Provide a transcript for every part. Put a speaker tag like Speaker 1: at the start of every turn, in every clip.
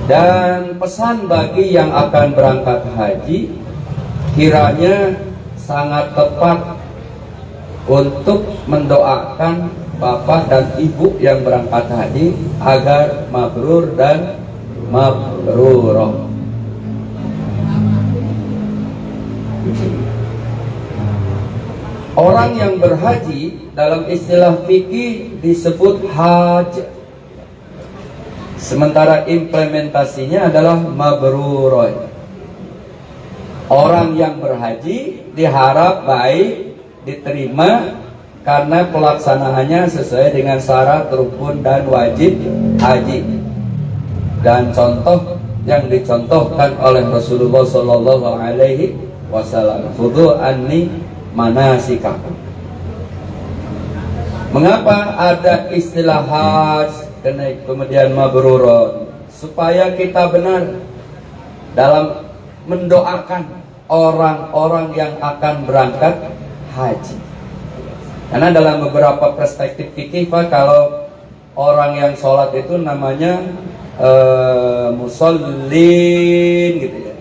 Speaker 1: Dan pesan bagi yang akan berangkat haji, kiranya sangat tepat untuk mendoakan bapak dan ibu yang berangkat haji agar mabrur dan mabrurah. Orang yang berhaji dalam istilah fikih disebut haj, sementara implementasinya adalah mabrurah. Orang yang berhaji diharap baik, diterima karena pelaksanaannya sesuai dengan syarat rukun dan wajib haji. Dan contoh yang dicontohkan oleh Rasulullah Shallallahu Alaihi Wasallam, khudhu anni manasikakum. Mengapa ada istilah haj kemudian mabrurun? Supaya kita benar dalam mendoakan orang-orang yang akan berangkat haji. Karena dalam beberapa perspektif fikih, kalau orang yang sholat itu namanya musallin gitu ya.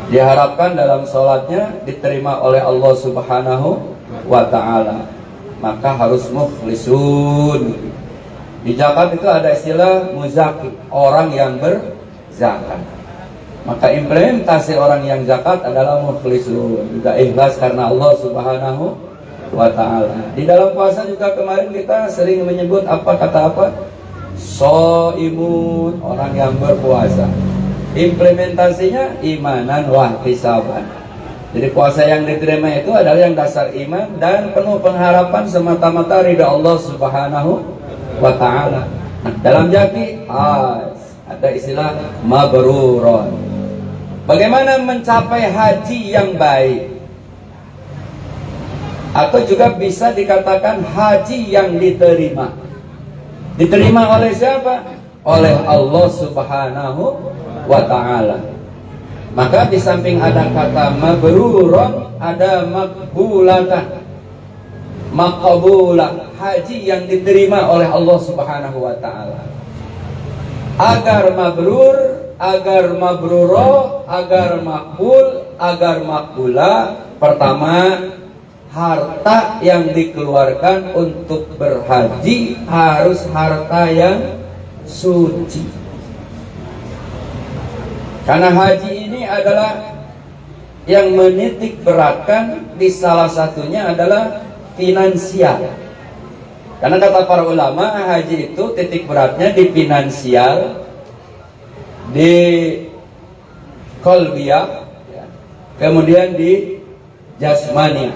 Speaker 1: Diharapkan dalam sholatnya diterima oleh Allah Subhanahu wa ta'ala, maka harus mukhlisun. Di zakat itu ada istilah muzaki, orang yang berzakat. Maka implementasi orang yang zakat adalah mukhlisun, juga ikhlas karena Allah Subhanahu wa ta'ala. Di dalam puasa juga kemarin kita sering menyebut kata apa? Shaimun, orang yang berpuasa. Implementasinya imanan wa ihtisaban. Jadi puasa yang diterima itu adalah yang dasar iman dan penuh pengharapan semata-mata ridha Allah Subhanahu wa ta'ala. Nah, dalam jaki ada istilah mabrurun. Bagaimana mencapai haji yang baik? Atau juga bisa dikatakan haji yang diterima. Diterima oleh siapa? Oleh Allah Subhanahu wa ta'ala. Maka di samping ada kata mabrurun, ada makbulatan. Maqbulah, haji yang diterima oleh Allah Subhanahu wa ta'ala. Agar mabrur, agar mabruro, agar makbul, agar makbula. Pertama, harta yang dikeluarkan untuk berhaji harus harta yang suci. Karena haji ini adalah yang menitik beratkan, di salah satunya adalah finansial. Karena kata para ulama, haji itu titik beratnya di finansial, di kolbiyah, kemudian di jasmania.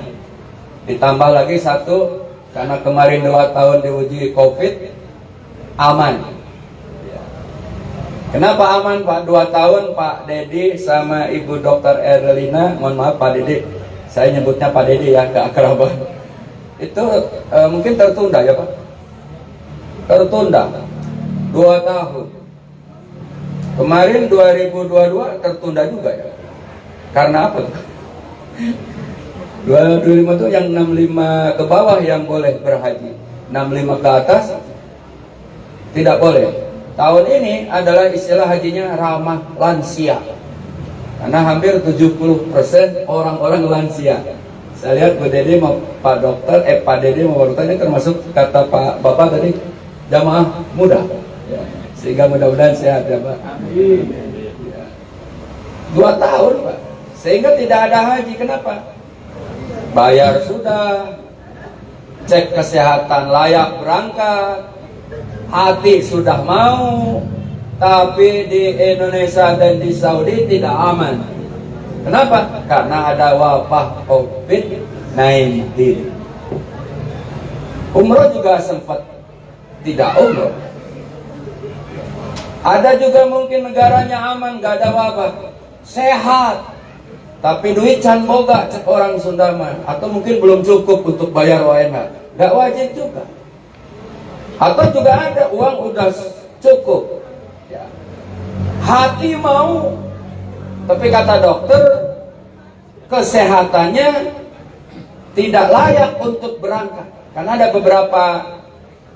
Speaker 1: Ditambah lagi satu, karena kemarin 2 tahun diuji COVID, aman. Kenapa aman Pak? 2 tahun Pak Dedi sama Ibu Dr. Erlina, mohon maaf Pak Dedi, saya nyebutnya Pak Dedi ya, keakraban. Itu mungkin tertunda ya Pak? Tertunda 2 tahun. Kemarin 2022 tertunda juga ya. Karena apa? 25 itu yang 65 ke bawah yang boleh berhaji, 65 ke atas tidak boleh. Tahun ini adalah istilah hajinya ramah lansia, karena hampir 70% orang-orang lansia. Saya lihat Bu Dede mau Pak Dokter, Pak Dede mau bertanya, termasuk kata Pak Bapak tadi jamaah muda, ya. Sehingga mudah-mudahan sehat ya Pak. Amin. 2 tahun Pak, sehingga tidak ada haji. Kenapa? Bayar sudah, cek kesehatan layak berangkat, hati sudah mau, tapi di Indonesia dan di Saudi tidak aman. Kenapa? Karena ada wabah COVID-19. Umroh juga sempat tidak umroh. Ada juga mungkin negaranya aman, gak ada wabah, sehat, tapi duit can boga, cek orang Sunda mah, atau mungkin belum cukup untuk bayar WNH, gak wajib juga. Atau juga ada uang udah cukup ya, hati mau, tapi kata dokter kesehatannya tidak layak untuk berangkat. Karena ada beberapa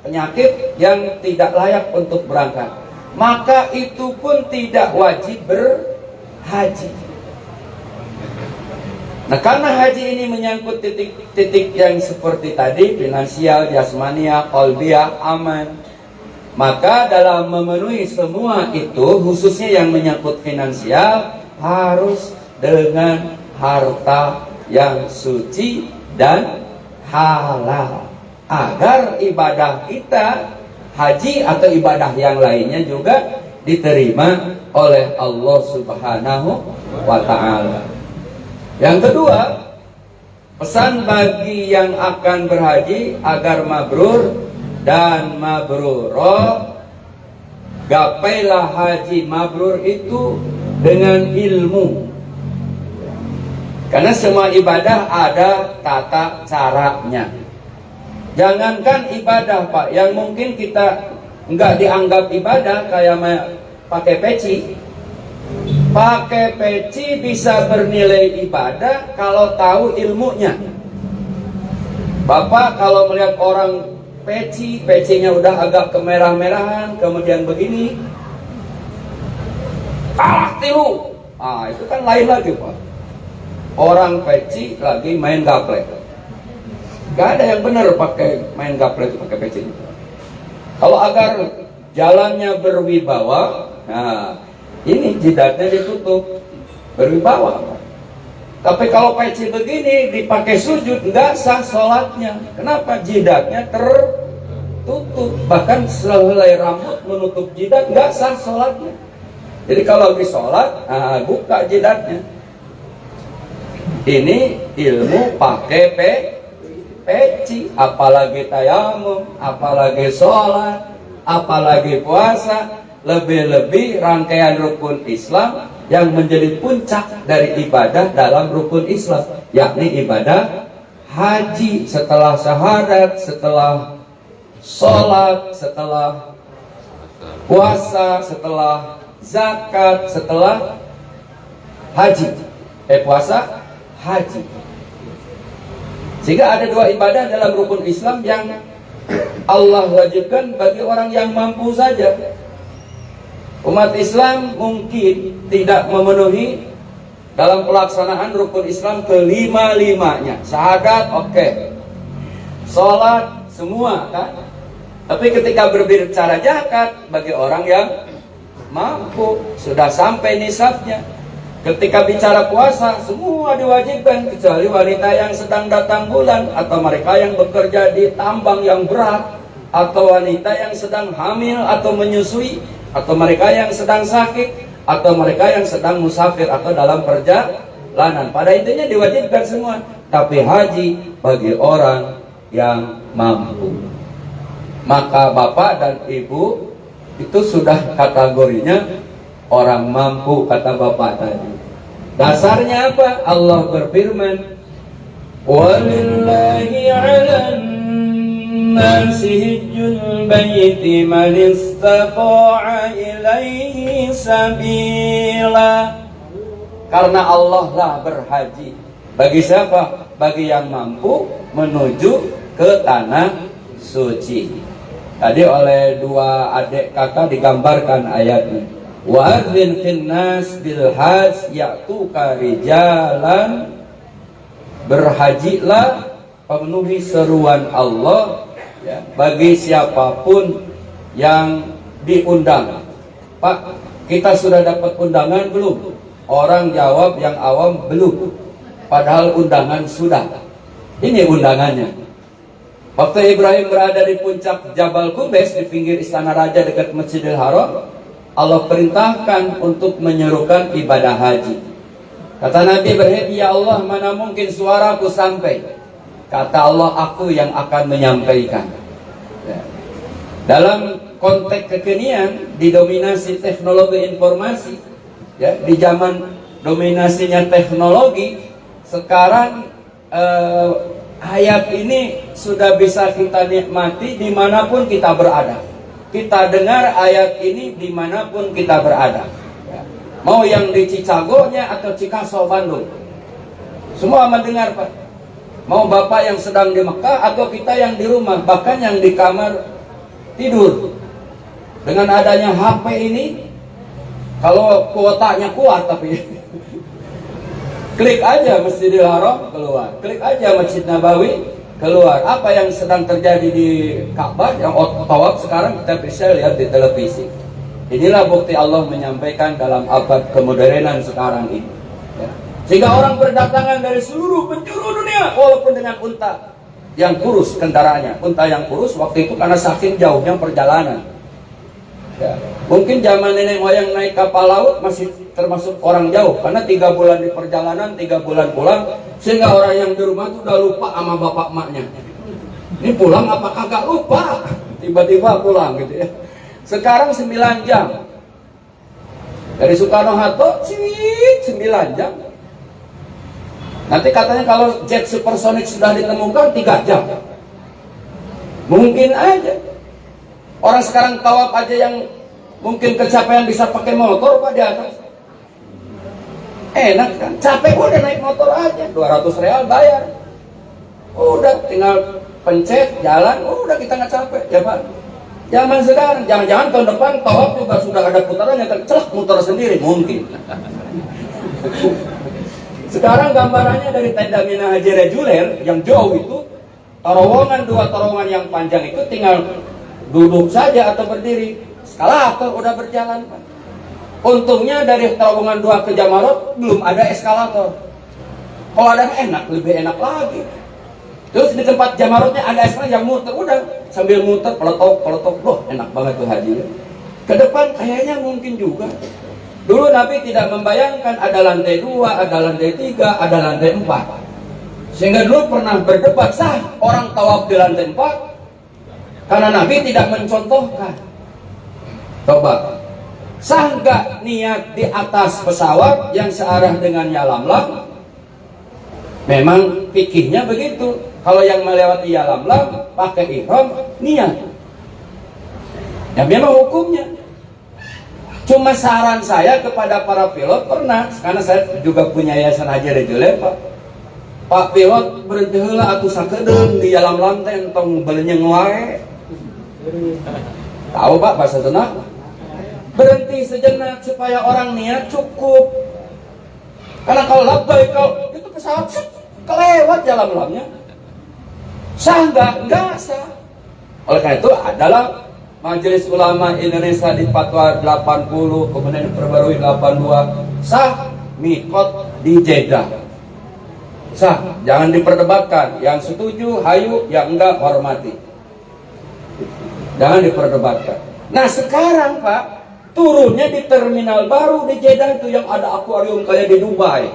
Speaker 1: penyakit yang tidak layak untuk berangkat. maka itu pun tidak wajib berhaji. Nah, karena haji ini menyangkut titik-titik yang seperti tadi, finansial, jasmania, qalbiyah, aman, maka dalam memenuhi semua itu, khususnya yang menyangkut finansial, harus dengan harta yang suci dan halal, agar ibadah kita, haji atau ibadah yang lainnya juga diterima oleh Allah Subhanahu wa Ta'ala. Yang kedua, pesan bagi yang akan berhaji agar mabrur dan mabrurah, gapailah haji mabrur itu dengan ilmu. Karena semua ibadah ada tata caranya. Jangankan ibadah, Pak, yang mungkin kita nggak dianggap ibadah, kayak pakai peci. Pakai peci bisa bernilai ibadah kalau tahu ilmunya. Bapak kalau melihat orang pecinya udah agak kemerah-merahan, kemudian begini, kalah tilu. Itu kan lain lagi, Pak. Orang peci lagi main gaplek. Gak ada yang benar pakai main gaplek itu pakai peci. Kalau agar jalannya berwibawa, nah ini jidatnya ditutup, berwibawa. Tapi kalau peci begini dipakai sujud, nggak sah sholatnya. Kenapa? Jidatnya tertutup. Bahkan selai rambut menutup jidat, nggak sah sholatnya. Jadi kalau lagi sholat, buka jidatnya. Ini ilmu pakai peci, apalagi tayamum, apalagi sholat, apalagi puasa. Lebih-lebih rangkaian rukun Islam yang menjadi puncak dari ibadah dalam rukun Islam, yakni ibadah haji. Setelah syahadat, setelah sholat, setelah puasa, setelah zakat, setelah haji, puasa, haji. Sehingga ada dua ibadah dalam rukun Islam yang Allah wajibkan bagi orang yang mampu saja. Umat Islam mungkin tidak memenuhi dalam pelaksanaan rukun Islam kelima-limanya. Syahadat oke, sholat semua kan. Tapi ketika berbicara zakat, bagi orang yang mampu, sudah sampai nisabnya. Ketika bicara puasa, semua diwajibkan kecuali wanita yang sedang datang bulan, atau mereka yang bekerja di tambang yang berat, atau wanita yang sedang hamil atau menyusui, atau mereka yang sedang sakit, atau mereka yang sedang musafir atau dalam perjalanan. Pada intinya diwajibkan semua. Tapi haji bagi orang yang mampu. Maka bapak dan ibu itu sudah kategorinya orang mampu, kata bapak tadi. Dasarnya apa? Allah berfirman, "Walillahi 'alan nasi hijjul baiti man istata'a ilaihi sabila." Karena Allah lah berhaji. Bagi siapa? Bagi yang mampu menuju ke tanah suci. Tadi oleh dua adik kakak digambarkan ayatnya. Wa adzin finnas bil hajj ya'tuka rijalan. Berhajilah, pemenuhi seruan Allah ya, bagi siapapun yang diundang. Pak, kita sudah dapat undangan belum? Orang jawab yang awam belum. Padahal undangan sudah. Ini undangannya. Waktu Ibrahim berada di puncak Jabal Qubais di pinggir istana raja dekat Masjidil Haram, Allah perintahkan untuk menyerukan ibadah haji. Kata Nabi Ibrahim, "Ya Allah, mana mungkin suaraku sampai?" Kata Allah, "Aku yang akan menyampaikan." Ya. Dalam konteks kekinian, didominasi teknologi informasi, ya, di zaman dominasinya teknologi, sekarang ayat ini sudah bisa kita nikmati dimanapun kita berada. Kita dengar ayat ini dimanapun kita berada. Ya. Mau yang di Cicagonya atau Cikaso Bandung, semua mendengar, Pak. Mau bapak yang sedang di Mekah atau kita yang di rumah, bahkan yang di kamar tidur. Dengan adanya HP ini, kalau kuotanya kuat tapi klik aja Masjidil Haram keluar, klik aja Masjid Nabawi keluar. Apa yang sedang terjadi di Ka'bah, yang tawaf sekarang kita bisa lihat di televisi. Inilah bukti Allah menyampaikan dalam abad kemodernan sekarang ini. Ya. Sehingga orang berdatangan dari seluruh penjuru dunia, walaupun dengan unta yang kurus kendaraannya. Unta yang kurus waktu itu karena saking jauhnya perjalanan. Ya. Mungkin zaman nenek moyang naik kapal laut masih termasuk orang jauh, karena 3 bulan di perjalanan, 3 bulan pulang, sehingga orang yang di rumah itu udah lupa sama bapak emaknya. Ini pulang apa kagak lupa, tiba-tiba pulang gitu ya. Sekarang 9 jam dari Soekarno-Hatta, 9 jam. Nanti katanya kalau jet supersonik sudah ditemukan 3 jam. Mungkin aja. Orang sekarang tawaf aja yang mungkin kecapean bisa pakai motor Pak di atas. Enak kan? Capek udah naik motor aja, 200 real bayar. Udah tinggal pencet jalan, udah kita nggak capek ya Pak. Zaman sekarang, jangan-jangan tahun depan tawaf juga sudah ada putarannya, celak muter sendiri mungkin. Sekarang gambarannya dari tenda Mina Haji Reguler yang jauh itu, terowongan 2 terowongan yang panjang itu tinggal duduk saja atau berdiri. Eskalator udah berjalan Pak. Untungnya dari terowongan 2 ke Jamarot belum ada eskalator. Kalau ada enak, lebih enak lagi. Terus di tempat Jamarotnya ada eskalator yang muter, udah sambil muter peletok, loh enak banget tuh haji. Ke depan kayaknya mungkin juga. Dulu Nabi tidak membayangkan ada lantai 2, ada lantai 3, ada lantai 4. Sehingga dulu pernah berdebat, sah orang tawaf di lantai 4? Karena Nabi tidak mencontohkan. Coba, sah nggak niat di atas pesawat yang searah dengan Yalamlam? Memang fikihnya begitu. Kalau yang melewati Yalamlam pakai ihram niat. Ya memang hukumnya. Cuma saran saya kepada para pilot pernah, karena saya juga punya yayasan Haji Reguler Pak. Pak pilot berhenti heula atuh sakedeung di Yalamlam teh entong belenyeng wae. Tahu Pak bahasa Sunda? Berhenti sejenak supaya orang niat cukup. Karena kalau labbaik kalau itu pesawat kelewat Yalamlamnya. Sah enggak sah. Oleh karena itu adalah Majelis Ulama Indonesia di Fatwa 80 kemudian diperbarui 82 sah mikot di Jeddah. Sah, jangan diperdebatkan. Yang setuju hayu, yang enggak hormati. Jangan diperdebatkan. Nah sekarang Pak, turunnya di terminal baru di Jeddah itu yang ada akuarium kayak di Dubai.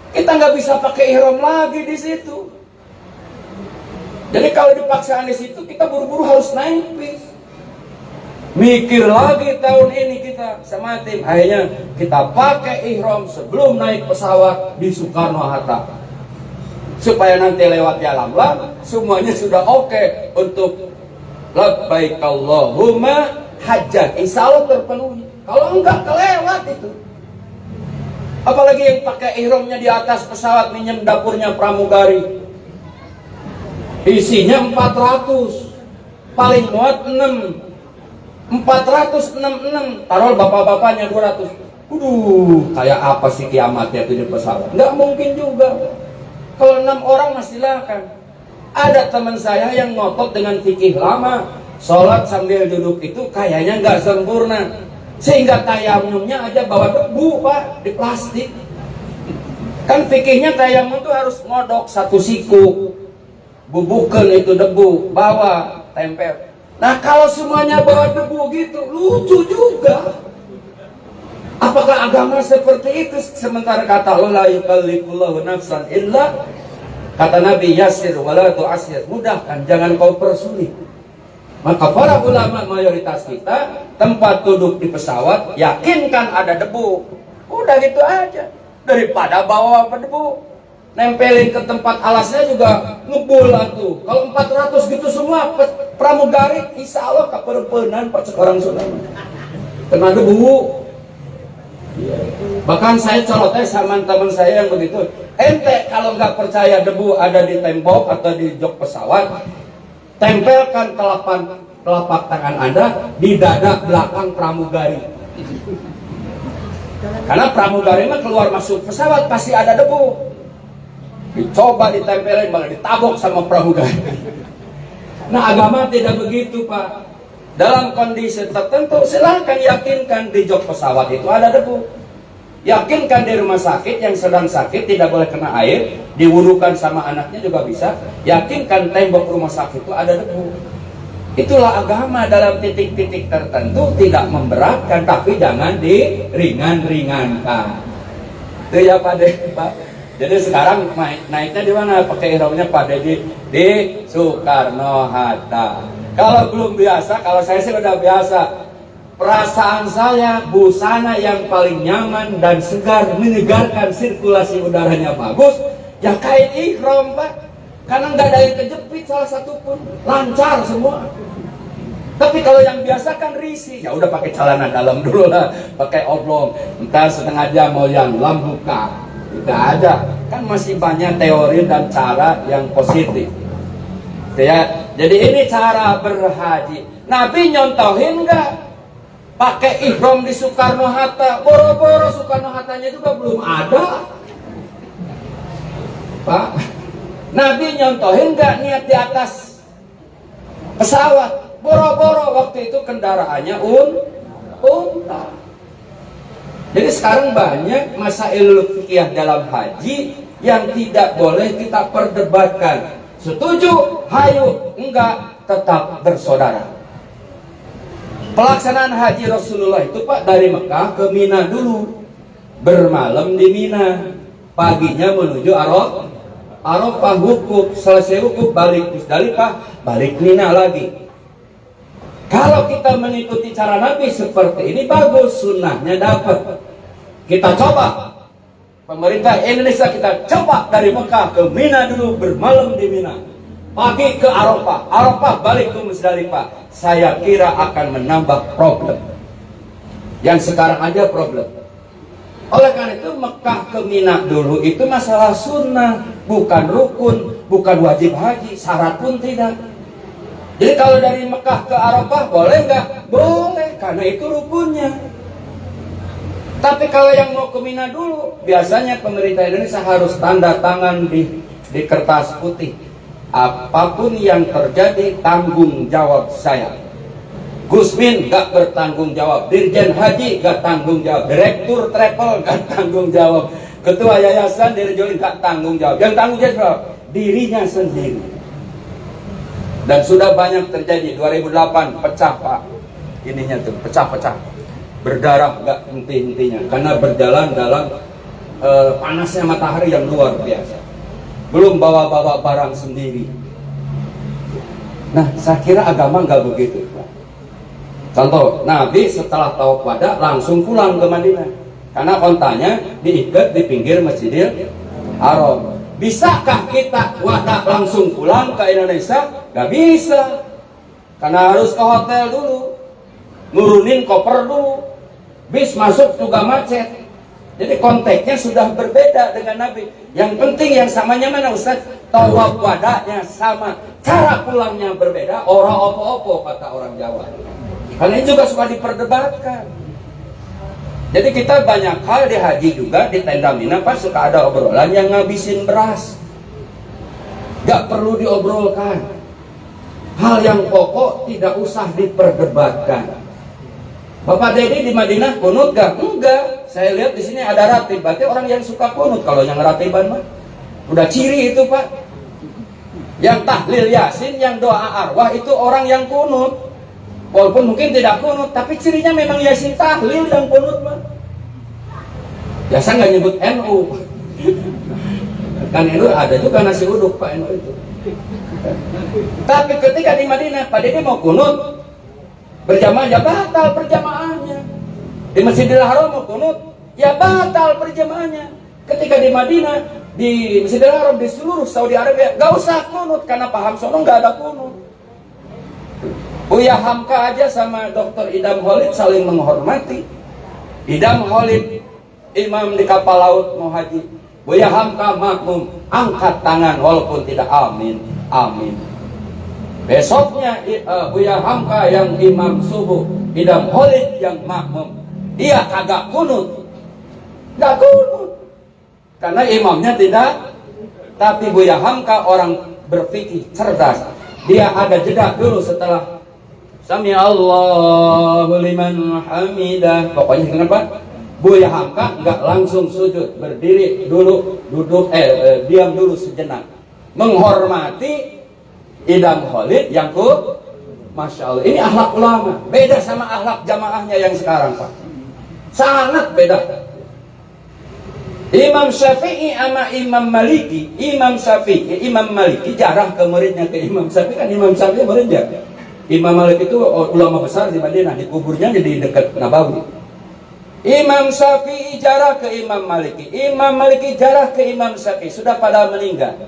Speaker 1: Kita nggak bisa pakai ihram lagi di situ. Jadi kalau dipaksaan di situ kita buru-buru harus naik bis. Mikir lagi tahun ini kita sama tim, akhirnya kita pakai ihram sebelum naik pesawat di Soekarno-Hatta. Supaya nanti lewat Yalamlam semuanya sudah oke untuk labbaik Allahumma hajjat, insya Allah terpenuhi. Kalau enggak kelewat itu. Apalagi yang pakai ihramnya di atas pesawat minjem dapurnya pramugari. Isinya 400, paling muat 6. 466, taruh bapak-bapaknya 200. Kayak apa sih kiamatnya itu di pesawat? Enggak mungkin juga. Kalau 6 orang masih silakan. Ada teman saya yang ngotot dengan fikih lama, sholat sambil duduk itu kayaknya nggak sempurna, sehingga tayamumnya aja bawa debu Pak, di plastik. Kan fikihnya tayamum itu harus ngodok 1 siku, bubukan itu debu, bawa tempel. Nah kalau semuanya bawa debu gitu, lucu juga. Apakah agama seperti itu? Sementara kata Allah la yukallifullahu nafsan illa, kata Nabi yasir wala tu'asir, mudahkan jangan kau persulit. Maka para ulama mayoritas kita tempat duduk di pesawat yakinkan ada debu, udah gitu aja. Daripada bawa debu nempelin ke tempat alasnya juga ngebul tuh. Kalau 400 gitu semua pramugari insya Allah kaperpenan Pak sekarang sudah kena debu. Bahkan saya colotnya sama teman saya yang begitu, ente kalau nggak percaya debu ada di tembok atau di jok pesawat, tempelkan telapak telapak tangan Anda di dada belakang pramugari. Karena pramugari mah keluar masuk pesawat pasti ada debu. Dicoba ditempelin malah ditabok sama pramugari. Nah, agama tidak begitu, Pak. Dalam kondisi tertentu silahkan yakinkan di jok pesawat itu ada debu. Yakinkan di rumah sakit yang sedang sakit tidak boleh kena air, diwudukan sama anaknya juga bisa. Yakinkan tembok rumah sakit itu ada debu. Itulah agama dalam titik-titik tertentu, tidak memberatkan tapi jangan diringan-ringankan. Itu ya Pak De, Pak. Jadi sekarang naiknya di mana? Pakai ihramnya Pak De di Soekarno Hatta. Kalau belum biasa, kalau saya sih udah biasa. Perasaan saya busana yang paling nyaman dan segar, menyegarkan sirkulasi udaranya bagus, ya kain ihram Pak. Karena nggak ada yang kejepit salah satu pun, lancar semua. Tapi kalau yang biasa kan risih, ya udah pakai celana dalam dulu lah, pakai oblong. Entar setengah jam mau yang lambuka, tidak ada. Kan masih banyak teori dan cara yang positif. Ya, jadi ini cara berhaji. Nabi nyontohin nggak? Pakai ihram di Soekarno Hatta, boro-boro Soekarno Hattanya juga belum ada, Pak. Nabi nyontohin nggak niat di atas pesawat? Boro-boro waktu itu kendaraannya unta. Jadi sekarang banyak masail fikih dalam haji yang tidak boleh kita perdebatkan. Setuju? Hayu. Enggak, tetap bersaudara. Pelaksanaan haji Rasulullah itu Pak dari Mekah ke Mina dulu. Bermalam di Mina. Paginya menuju Arafah wukuf, selesai wukuf balik Musdalifah, balik Mina lagi. Kalau kita mengikuti cara Nabi seperti ini bagus, sunnahnya dapat. Kita coba, pemerintah Indonesia kita coba dari Mekah ke Mina dulu, bermalam di Mina, pagi ke Arafah, Arafah balik ke Musdalifah. Saya kira akan menambah problem. Yang sekarang aja problem. Oleh karena itu Mekah ke Mina dulu itu masalah sunnah, bukan rukun, bukan wajib haji, syarat pun tidak. Jadi kalau dari Mekah ke Arafah boleh nggak? Boleh, karena itu rukunnya. Tapi kalau yang mau ke Mina dulu, biasanya pemerintah Indonesia harus tanda tangan di kertas putih. Apapun yang terjadi, tanggung jawab saya. Gusmin gak bertanggung jawab, Dirjen Haji gak tanggung jawab, Direktur Travel gak tanggung jawab, Ketua Yayasan Dirjen gak tanggung jawab. Yang tanggung jawab dirinya sendiri. Dan sudah banyak terjadi. 2008 pecah Pak, ininya tuh pecah-pecah, berdarah gak henti-hentinya karena berjalan dalam panasnya matahari yang luar biasa. Belum bawa-bawa barang sendiri. Nah, saya kira agama gak begitu Pak. Contoh, Nabi setelah tawaf wada langsung pulang ke Madinah. Karena ontanya diikat di pinggir Masjidil Haram. Bisakah kita wada langsung pulang ke Indonesia? Gak bisa. Karena harus ke hotel dulu, nurunin koper dulu, bis masuk juga macet. Jadi konteksnya sudah berbeda dengan Nabi. Yang penting yang samanya mana Ustaz? Tawaf wadanya sama, cara pulangnya berbeda. Ora opo-opo kata orang Jawa. Karena ini juga suka diperdebatkan. Jadi kita banyak hal di haji juga, di tenda Mina Pak suka ada obrolan yang ngabisin beras. Gak perlu diobrolkan. Hal yang pokok tidak usah diperdebatkan. Bapak Dedi di Madinah kunut gak? Enggak. Saya lihat di sini ada ratib. Berarti orang yang suka kunut. Kalau yang ratiban mah udah ciri itu Pak. Yang tahlil Yasin, yang doa arwah itu orang yang kunut. Walaupun mungkin tidak kunut, tapi cirinya memang Yasin tahlil yang kunut mah. Biasa nggak nyebut NU. Kan NU ada juga nasi uduk Pak NU itu. Tapi ketika di Madinah, Pak Dede mau kunut berjamaah, ya batal perjamaahnya. Di Masjidil Haram mau kunut, ya batal perjamaahnya. Ketika di Madinah, di Masjidil Haram, di seluruh Saudi Arabia, nggak usah kunut karena paham sono nggak ada kunut. Buya Hamka aja sama Dr. Idam Khalid saling menghormati. Idam Khalid imam di kapal laut mau haji, Buya Hamka makmum angkat tangan walaupun tidak amin, amin. Besoknya Buya Hamka yang imam subuh, Idam Khalid yang makmum, dia kagak kunut, nggak kunut, karena imamnya tidak. Tapi Buya Hamka orang berpikir cerdas, dia ada jeda dulu setelah Sami Allahu liman hamidah. Pokoknya kenapa? Buya Hamka nggak langsung sujud, berdiri dulu, duduk, diam dulu sejenak, menghormati Idam Khalid yang Masya Allah, ini akhlak ulama, beda sama akhlak jamaahnya yang sekarang, Pak. Sangat beda. Imam Syafi'i sama Imam Maliki, Imam Maliki jarang ke muridnya ke Imam Syafi'i, kan Imam Syafi'i muridnya. Imam Malik itu ulama besar di Madinah, di kuburnya jadi dekat Nabawi. Imam Syafi'i jarah ke Imam Maliki, Imam Maliki jarah ke Imam Syafi'i, sudah pada meninggal.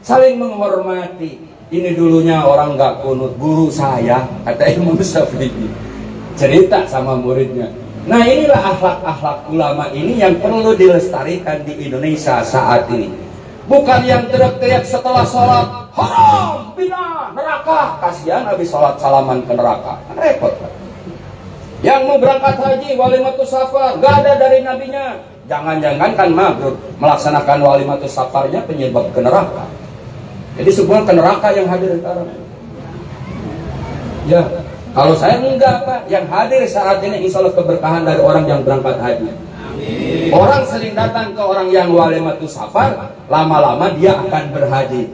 Speaker 1: Saling menghormati. Ini dulunya orang nggak kunut, guru saya, kata Imam Syafi'i, cerita sama muridnya. Nah, inilah akhlak-akhlak ulama ini yang perlu dilestarikan di Indonesia saat ini. Bukan yang teriak-teriak setelah sholat, haram, bina, neraka. Kasihan habis sholat salaman ke neraka, kan repot. Yang mau berangkat haji, walimatus safar, nggak ada dari nabinya. Jangan-jangan kan mabrur melaksanakan walimatus safarnya penyebab ke neraka. Jadi semua ke neraka yang hadir sekarang. Ya, kalau saya enggak, Pak. Yang hadir saat ini insya Allah keberkahan dari orang yang berangkat haji. Amin. Orang sering datang ke orang yang walimatus safar, lama-lama dia akan berhaji.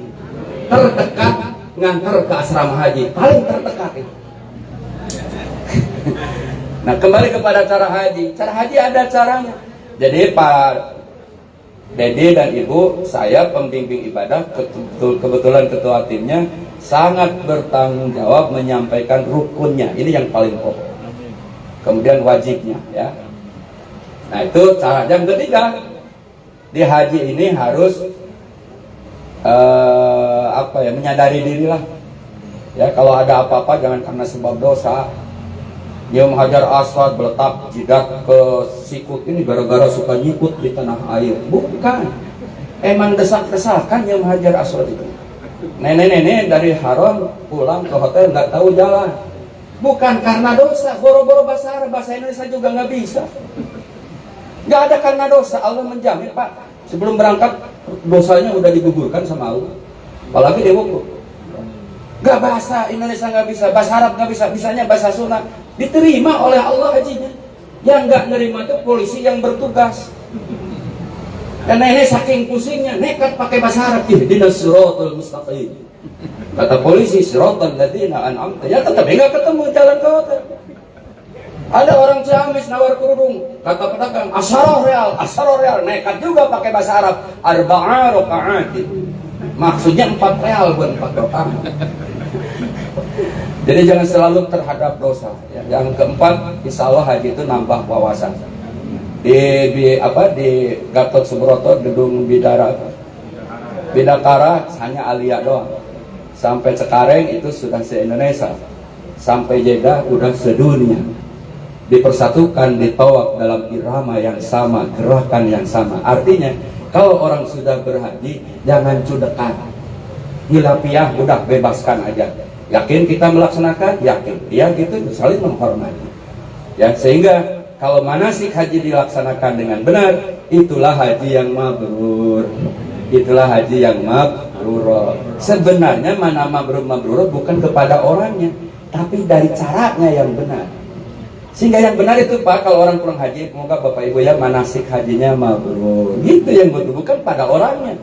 Speaker 1: Terdekat ngantar ke asrama haji, paling terdekat itu. Nah, kembali kepada cara haji. Cara haji ada caranya. Jadi Pak Dede dan Ibu, saya pembimbing ibadah, kebetulan ketua timnya, sangat bertanggung jawab menyampaikan rukunnya. Ini yang paling pokok. Kemudian wajibnya, ya. Nah, itu cara yang ketiga. Di haji ini harus menyadari diri lah. Ya, kalau ada apa-apa jangan karena sebab dosa. Dia Hajar Aswad berletak jidat ke sikut ini gara-gara suka nyikut di tanah air. Bukan. Emang desak-desakan yang Hajar Aswad itu. Nenek-nenek dari haram pulang ke hotel nggak tahu jalan. Bukan karena dosa, boro-boro bahasa Arab, bahasa Indonesia juga nggak bisa. Nggak ada karena dosa, Allah menjamin, Pak. Sebelum berangkat dosanya udah digugurkan sama Allah. Apalagi dia buku. Nggak bahasa Indonesia nggak bisa, bahasa Arab nggak bisa, bisanya bahasa Sunda. Diterima oleh Allah hajinya. Yang nggak nerima itu polisi yang bertugas. Dan nenek saking pusingnya nekat pakai bahasa Arab. Ihdinas siratal mustaqim. Kata polisi, siratal ladzina an'amta. Ya tetap nggak ketemu jalan ke hotel. Ada orang Ciamis nawar kerudung, kata pedagang asharoh real, nekat juga pakai bahasa Arab. Arba'a rakaat. Maksudnya 4 real buat 4 rakaat. Jadi jangan selalu terhadap dosa. Ya. Yang keempat, insya Allah haji itu nambah wawasan. Di Gatot Subroto, gedung Bidakara hanya Alia doang. Sampai Cekareng itu sudah se-Indonesia. Sampai Jeddah udah sedunia. Dipersatukan, ditawaf dalam irama yang sama, gerakan yang sama. Artinya, kalau orang sudah berhaji, jangan cudekan. Hilapiah, udah bebaskan aja. Yakin kita melaksanakan? Yakin. Ya gitu, saling menghormati. Ya, sehingga kalau manasik haji dilaksanakan dengan benar, itulah haji yang mabrur. Itulah haji yang mabrur. Sebenarnya mana mabrur bukan kepada orangnya, tapi dari caranya yang benar. Sehingga yang benar itu, Pak, kalau orang pulang haji, semoga Bapak Ibu ya manasik hajinya mabrur. Itu yang betul, bukan pada orangnya,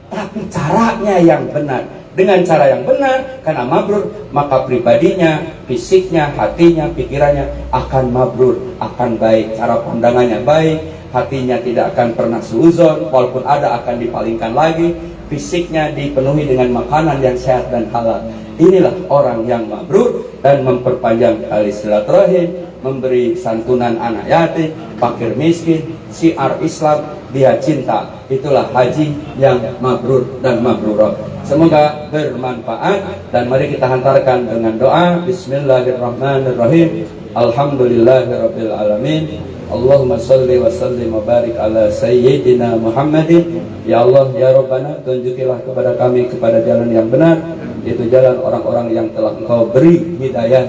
Speaker 1: tapi caranya yang benar. Dengan cara yang benar, karena mabrur, maka pribadinya, fisiknya, hatinya, pikirannya akan mabrur, akan baik. Cara pandangannya baik, hatinya tidak akan pernah suuzon, walaupun ada akan dipalingkan lagi. Fisiknya dipenuhi dengan makanan yang sehat dan halal. Inilah orang yang mabrur dan memperpanjang tali silaturahim, memberi santunan anak yatim, fakir miskin, syiar Islam, dia cinta. Itulah haji yang mabrur dan mabrurah. Semoga bermanfaat dan mari kita hantarkan dengan doa. Bismillahirrahmanirrahim. Alhamdulillahirabbil alamin. Allahumma salli wa sallim wa barik ala sayyidina Muhammadin. Ya Allah ya Rabbana, tunjukilah kepada kami kepada jalan yang benar itu jalan orang-orang yang telah Engkau beri hidayah.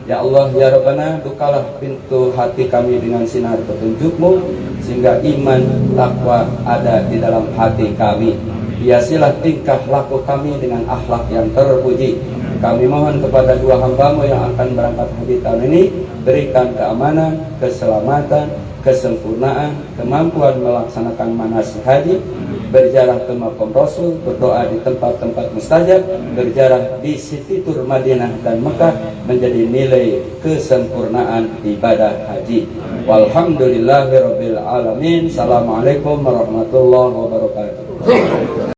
Speaker 1: Ya Allah, ya Rabbana, bukalah pintu hati kami dengan sinar petunjuk-Mu, sehingga iman, takwa ada di dalam hati kami. Hiasilah tingkah laku kami dengan akhlak yang terpuji. Kami mohon kepada dua hamba-Mu yang akan berangkat haji tahun ini, berikan keamanan, keselamatan, kesempurnaan, kemampuan melaksanakan manasik haji, berjarah ke Maqam Rasul, berdoa di tempat-tempat mustajab, berjarah di Siti Tur Madinah dan Mekah, menjadi nilai kesempurnaan ibadah haji. Walhamdulillahirabbil alamin. Assalamualaikum warahmatullahi wabarakatuh.